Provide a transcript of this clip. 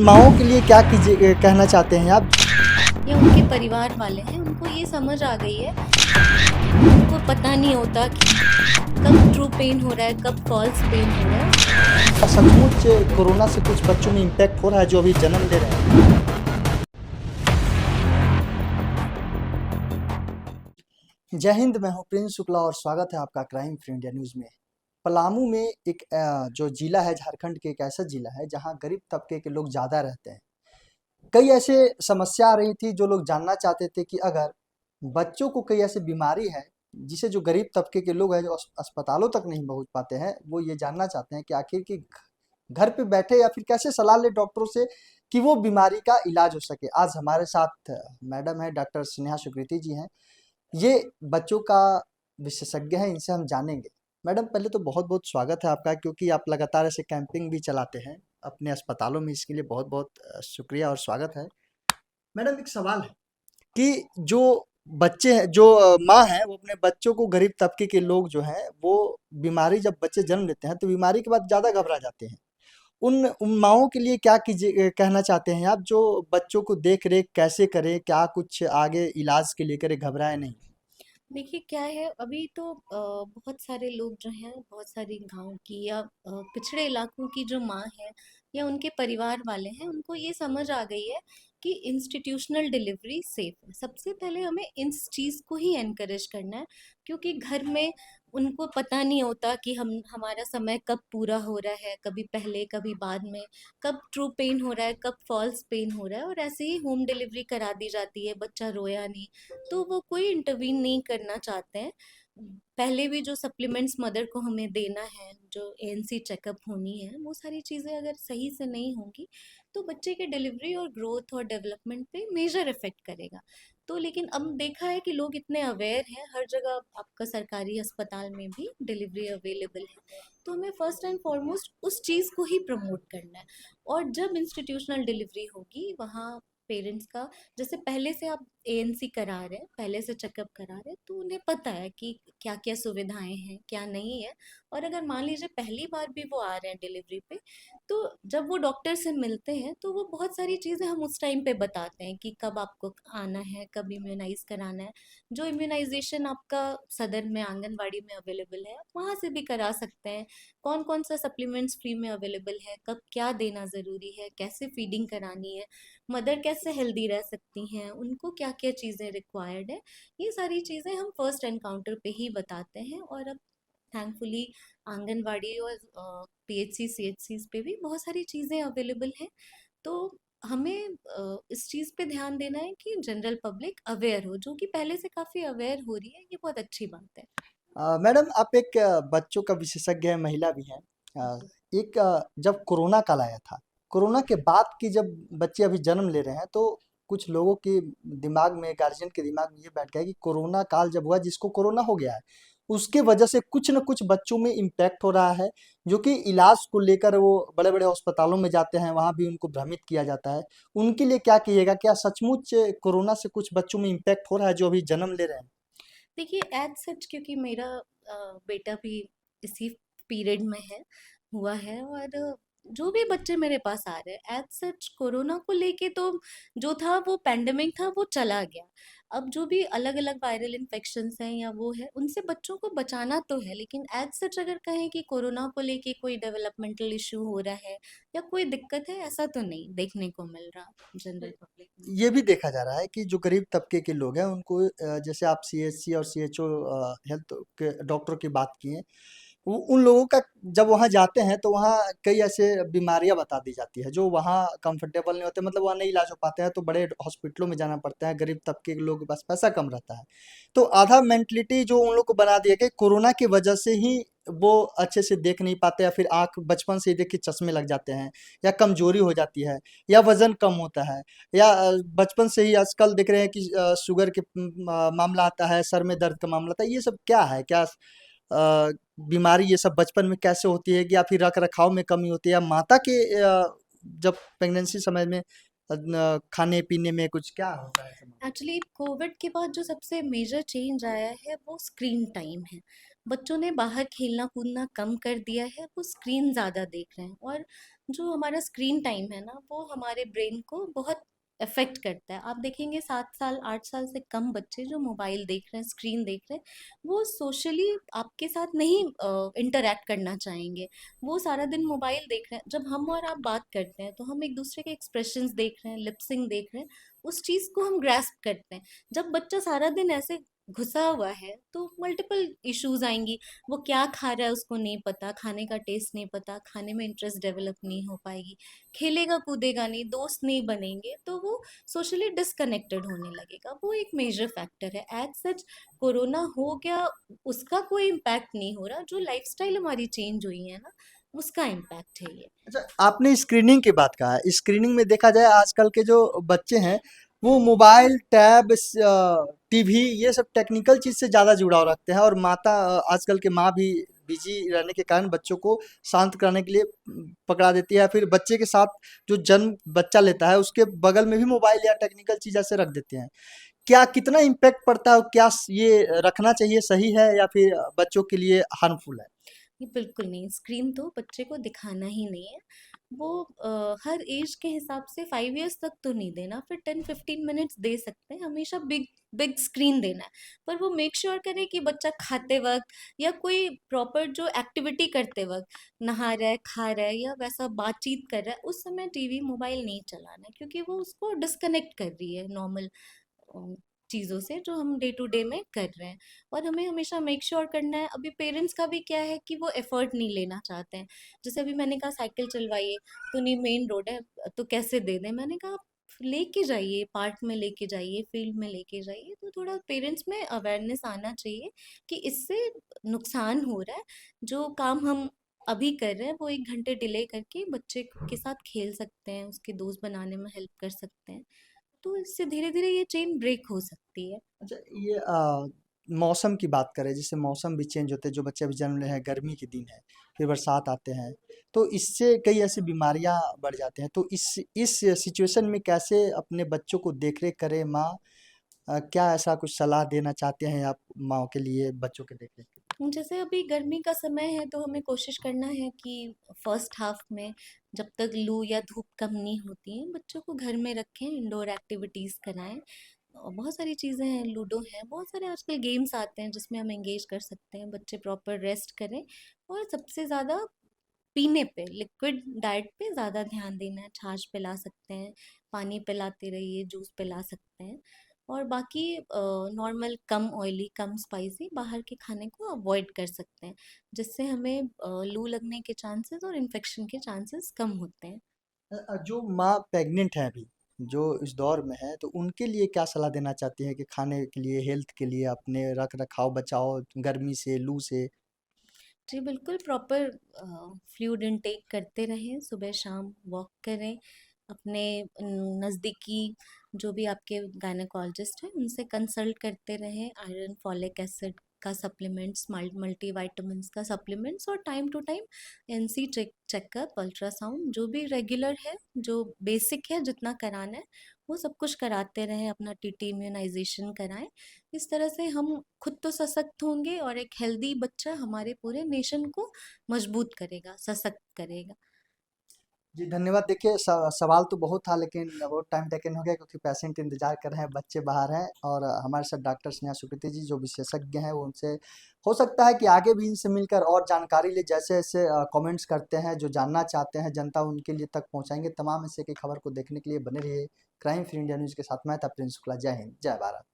माँओं के लिए क्या कहना चाहते हैं आप? या उनके परिवार वाले हैं, उनको ये समझ आ गई है, उनको पता नहीं होता कि कब ट्रू पेन हो रहा है, कब फॉल्स पेन हो रहा है। सचमुच कोरोना से कुछ बच्चों में इम्पैक्ट हो रहा है जो अभी जन्म ले रहे हैं। जय हिंद, मैं हूँ प्रिंस शुक्ला और स्वागत है आपका क्राइम फ्री इंडिया न्यूज़ में। पलामू में एक जो जिला है झारखंड के एक ऐसा जिला है जहाँ गरीब तबके के लोग ज़्यादा रहते हैं। कई ऐसे समस्या आ रही थी जो लोग जानना चाहते थे कि अगर बच्चों को कोई ऐसी बीमारी है जिसे जो गरीब तबके के लोग हैं जो अस्पतालों तक नहीं पहुंच पाते हैं, वो ये जानना चाहते हैं कि आखिर की घर पे बैठे या फिर कैसे सलाह ले डॉक्टरों से कि वो बीमारी का इलाज हो सके। आज हमारे साथ मैडम है, डॉक्टर स्नेहा सुकृति जी हैं। ये बच्चों का विशेषज्ञ है, इनसे हम जानेंगे। मैडम, पहले तो बहुत बहुत स्वागत है आपका, क्योंकि आप लगातार ऐसे कैंपिंग भी चलाते हैं अपने अस्पतालों में। इसके लिए बहुत बहुत शुक्रिया और स्वागत है। मैडम, एक सवाल है कि जो बच्चे हैं, जो माँ है, वो अपने बच्चों को, गरीब तबके के लोग जो हैं वो बीमारी, जब बच्चे जन्म लेते हैं तो बीमारी के बाद ज़्यादा घबरा जाते हैं। उन माँओं के लिए क्या कहना चाहते हैं आप, जो बच्चों को देख रेख कैसे करे, क्या कुछ आगे इलाज के लिए करे, घबराए नहीं? देखिए क्या है, अभी तो बहुत सारे लोग जो हैं, बहुत सारी गांव की या पिछड़े इलाकों की जो माँ है या उनके परिवार वाले हैं, उनको ये समझ आ गई है कि इंस्टीट्यूशनल डिलीवरी सेफ है। सबसे पहले हमें इस चीज़ को ही एनकरेज करना है, क्योंकि घर में उनको पता नहीं होता कि हमारा समय कब पूरा हो रहा है, कभी पहले कभी बाद में, कब ट्रू पेन हो रहा है, कब फॉल्स पेन हो रहा है। और ऐसे ही होम डिलीवरी करा दी जाती है, बच्चा रोया नहीं तो वो कोई इंटरवीन नहीं करना चाहते हैं। पहले भी जो सप्लीमेंट्स मदर को हमें देना है, जो एएनसी चेकअप होनी है, वो सारी चीज़ें अगर सही से नहीं होंगी तो बच्चे के डिलीवरी और ग्रोथ और डेवलपमेंट पे मेजर इफेक्ट करेगा। तो लेकिन अब देखा है कि लोग इतने अवेयर हैं, हर जगह आपका सरकारी अस्पताल में भी डिलीवरी अवेलेबल है। तो हमें फर्स्ट एंड फॉरमोस्ट उस चीज़ को ही प्रमोट करना है। और जब इंस्टीट्यूशनल डिलीवरी होगी, वहाँ पेरेंट्स का, जैसे पहले से आप एएनसी करा रहे हैं, पहले से चेकअप करा रहे हैं, तो उन्हें पता है कि क्या क्या सुविधाएं हैं, क्या नहीं है। और अगर मान लीजिए पहली बार भी वो आ रहे हैं डिलीवरी पे, तो जब वो डॉक्टर से मिलते हैं तो वो बहुत सारी चीज़ें हम उस टाइम पे बताते हैं कि कब आपको आना है, कब इम्यूनाइज कराना है। जो इम्यूनाइजेशन आपका सदर में, आंगनबाड़ी में अवेलेबल है, आप वहाँ से भी करा सकते हैं। कौन कौन सा सप्लीमेंट्स फ्री में अवेलेबल है, कब क्या देना ज़रूरी है, कैसे फीडिंग करानी है, मदर कैसे हेल्दी रह सकती हैं, उनको क्या क्या चीज़ें रिक्वायर्ड है। ये सारी चीज़ें हम फर्स्ट एनकाउंटर पे ही बताते हैं। और अब थैंकफुली आंगनवाड़ी और पीएचसी सीएचसी पे भी बहुत सारी चीज़ें अवेलेबल हैं। तो हमें इस चीज़ पे ध्यान देना है कि जनरल पब्लिक अवेयर हो, जो कि पहले से काफ़ी अवेयर हो रही है। ये बहुत अच्छी बात है। मैडम, आप एक बच्चों का विशेषज्ञ हैं, महिला भी हैं। अ, एक जब कोरोना काल आया था, कोरोना के बाद की जब बच्चे अभी जन्म ले रहे हैं, तो कुछ लोगों के दिमाग में, गार्जियन के दिमाग में ये बैठ गया कि कोरोना काल जब हुआ, जिसको कोरोना हो गया है, उसके वजह से कुछ न कुछ बच्चों में इम्पैक्ट हो रहा है, जो कि इलाज को लेकर वो बड़े-बड़े अस्पतालों में जाते हैं, वहाँ भी उनको भ्रमित किया जाता है। उनके लिए क्या कहिएगा? क्या सचमुच कोरोना से कुछ बच्चों में इम्पैक्ट हो रहा है जो अभी जन्म ले रहे हैं? देखिए एज सच, क्योंकि मेरा बेटा भी इसी पीरियड में है, हुआ है। और जो भी बच्चे मेरे पास आ रहे हैं, एज सच कोरोना को लेके तो जो था वो पैंडेमिक था, वो चला गया। अब जो भी अलग अलग वायरल इन्फेक्शंस हैं या वो है, उनसे बच्चों को बचाना तो है, लेकिन एज सच अगर कहें कि कोरोना को लेके कोई डेवलपमेंटल इशू हो रहा है या कोई दिक्कत है, ऐसा तो नहीं देखने को मिल रहा जनरल पब्लिक में। ये भी देखा जा रहा है कि जो गरीब तबके के लोग हैं उनको जैसे आप सीएचसी और सीएचओ हेल्थ के डॉक्टरों की बात किए, वो उन लोगों का जब वहाँ जाते हैं तो वहाँ कई ऐसे बीमारियां बता दी जाती है जो वहाँ कंफर्टेबल नहीं होते, मतलब वहाँ नहीं इलाज हो पाते हैं, तो बड़े हॉस्पिटलों में जाना पड़ता है। गरीब तबके के लोग के पास पैसा कम रहता है, तो आधा मेंटलिटी जो उन लोग को बना दिया कि कोरोना की वजह से ही वो अच्छे से देख नहीं पाते, या फिर आंख बचपन से ही देख के चश्मे लग जाते हैं, या कमजोरी हो जाती है, या वजन कम होता है, या बचपन से ही आजकल देख रहे हैं कि शुगर के मामला आता है, सर में दर्द का मामला आता है। ये सब क्या है? क्या बीमारी ये सब बचपन में कैसे होती है, कि या फिर रख रखाव में कमी होती है, या माता के जब प्रेगनेंसी समय में खाने पीने में कुछ क्या होता है ऐसा? एक्चुअली कोविड के बाद जो सबसे मेजर चेंज आया है वो स्क्रीन टाइम है। बच्चों ने बाहर खेलना कूदना कम कर दिया है, वो स्क्रीन ज़्यादा देख रहे हैं। और जो हमारा स्क्रीन टाइम है ना, वो हमारे ब्रेन को बहुत अफेक्ट करता है। आप देखेंगे 7 साल 8 साल से कम बच्चे जो मोबाइल देख रहे हैं, स्क्रीन देख रहे हैं, वो सोशली आपके साथ नहीं इंटरेक्ट करना चाहेंगे। वो सारा दिन मोबाइल देख रहे हैं। जब हम और आप बात करते हैं तो हम एक दूसरे के एक्सप्रेशंस देख रहे हैं, लिपसिंग देख रहे हैं, उस चीज़ को हम ग्रैस्प करते हैं। जब बच्चा सारा दिन ऐसे घुसा हुआ है तो मल्टीपल इश्यूज आएंगी। वो क्या खा रहा है उसको नहीं पता, खाने का टेस्ट नहीं पता, खाने में इंटरेस्ट डेवलप नहीं हो पाएगी, खेलेगा कूदेगा नहीं, दोस्त नहीं बनेंगे, तो वो सोशली डिस्कनेक्टेड होने लगेगा। वो एक मेजर फैक्टर है। एज सच कोरोना हो गया, उसका कोई इम्पैक्ट नहीं हो रहा। जो लाइफस्टाइल हमारी चेंज हुई है ना, उसका इम्पैक्ट है ये। अच्छा, आपने स्क्रीनिंग की बात कहा है। स्क्रीनिंग में देखा जाए आजकल के जो बच्चे हैं वो मोबाइल, टैब, टीवी ये सब टेक्निकल चीज से ज्यादा जुड़ाव रखते हैं, और आजकल के माँ भी बिजी रहने के कारण बच्चों को शांत कराने के लिए पकड़ा देती है, फिर बच्चे के साथ जो जन्म बच्चा लेता है उसके बगल में भी मोबाइल या टेक्निकल चीज ऐसे रख देते हैं। क्या कितना इम्पेक्ट पड़ता है, और क्या ये रखना चाहिए, सही है या फिर बच्चों के लिए हार्मफुल है? ये बिल्कुल नहीं, स्क्रीन तो बच्चे को दिखाना ही नहीं है। वो हर एज के हिसाब से 5 इयर्स तक तो नहीं देना, फिर 10-15 मिनट्स दे सकते हैं। हमेशा बिग बिग स्क्रीन देना है, पर वो मेक श्योर करे कि बच्चा खाते वक्त या कोई प्रॉपर जो एक्टिविटी करते वक्त, नहा रहा है, खा रहा है या वैसा बातचीत कर रहा है, उस समय टीवी मोबाइल नहीं चलाना है, क्योंकि वो उसको डिस्कनेक्ट कर रही है नॉर्मल चीज़ों से जो हम डे टू डे में कर रहे हैं। और हमें हमेशा मेक श्योर करना है। अभी पेरेंट्स का भी क्या है कि वो एफर्ट नहीं लेना चाहते हैं। जैसे अभी मैंने कहा साइकिल चलवाइए, तो नहीं मेन रोड है तो कैसे दे दें। मैंने कहा आप लेके जाइए, पार्क में लेके जाइए, फील्ड में लेके जाइए। तो थोड़ा पेरेंट्स में अवेयरनेस आना चाहिए कि इससे नुकसान हो रहा है। जो काम हम अभी कर रहे हैं वो 1 घंटे डिले करके बच्चे के साथ खेल सकते हैं, उसके दोस्त बनाने में हेल्प कर सकते हैं। तो इससे धीरे धीरे ये चेन ब्रेक हो सकती है। अच्छा, ये मौसम की बात करें, जैसे मौसम भी चेंज होते हैं, जो बच्चे अभी जन्म ले हैं, गर्मी के दिन है, फिर बरसात आते हैं, तो इससे कई ऐसी बीमारियां बढ़ जाते हैं। तो इस सिचुएशन में कैसे अपने बच्चों को देखरेख करे माँ? क्या ऐसा कुछ सलाह देना चाहते हैं आप माँ के लिए, बच्चों के देखरेख के जैसे अभी गर्मी का समय है तो हमें कोशिश करना है कि फर्स्ट हाफ में, जब तक लू या धूप कम नहीं होती है, बच्चों को घर में रखें, इंडोर एक्टिविटीज़ कराएं। और बहुत सारी चीज़ें हैं, लूडो है, बहुत सारे आजकल गेम्स आते हैं जिसमें हम एंगेज कर सकते हैं। बच्चे प्रॉपर रेस्ट करें, और सबसे ज़्यादा पीने पे, लिक्विड डाइट पे ज़्यादा ध्यान देना है। छाछ पिला सकते हैं, पानी पिलाते रहिए, जूस पिला सकते हैं। और बाकी नॉर्मल कम ऑयली कम स्पाइसी बाहर के खाने को अवॉइड कर सकते हैं, जिससे हमें लू लगने के चांसेस और इन्फेक्शन के चांसेस कम होते हैं। जो माँ प्रेग्नेंट है अभी, जो इस दौर में है, तो उनके लिए क्या सलाह देना चाहती हैं कि खाने के लिए, हेल्थ के लिए, अपने रख रखाव बचाओ गर्मी से, लू से? जी बिल्कुल, प्रॉपर फ्लूइड इनटेक करते रहें, सुबह शाम वॉक करें, अपने नज़दीकी जो भी आपके गायनेकोलॉजिस्ट हैं उनसे कंसल्ट करते रहें। आयरन, फॉलिक एसिड का सप्लीमेंट्स, मल्टी वाइटामिन का सप्लीमेंट्स, और time to time ANC checkup, ultrasound, जो भी रेगुलर है, जो बेसिक है, जितना कराना है वो सब कुछ कराते रहें। अपना टीटी इम्यूनाइजेशन कराएं। इस तरह से हम खुद तो सशक्त होंगे, और एक हेल्दी बच्चा हमारे पूरे नेशन को मजबूत करेगा, सशक्त करेगा। जी, धन्यवाद। देखिए, सवाल तो बहुत था, लेकिन बहुत टाइम टेकन हो गया क्योंकि पेशेंट इंतजार कर रहे हैं, बच्चे बाहर हैं, और हमारे साथ डॉक्टर स्नेहा सुकृति जी जो विशेषज्ञ हैं, वो उनसे हो सकता है कि आगे भी इनसे मिलकर और जानकारी ले। जैसे ऐसे कमेंट्स करते हैं, जो जानना चाहते हैं जनता, उनके लिए तक पहुंचाएंगे। तमाम ऐसे की खबर को देखने के लिए बने रहिए क्राइम फ्री इंडिया न्यूज़ के साथ। मैं था प्रिंस शुक्ला। जय हिंद, जय भारत।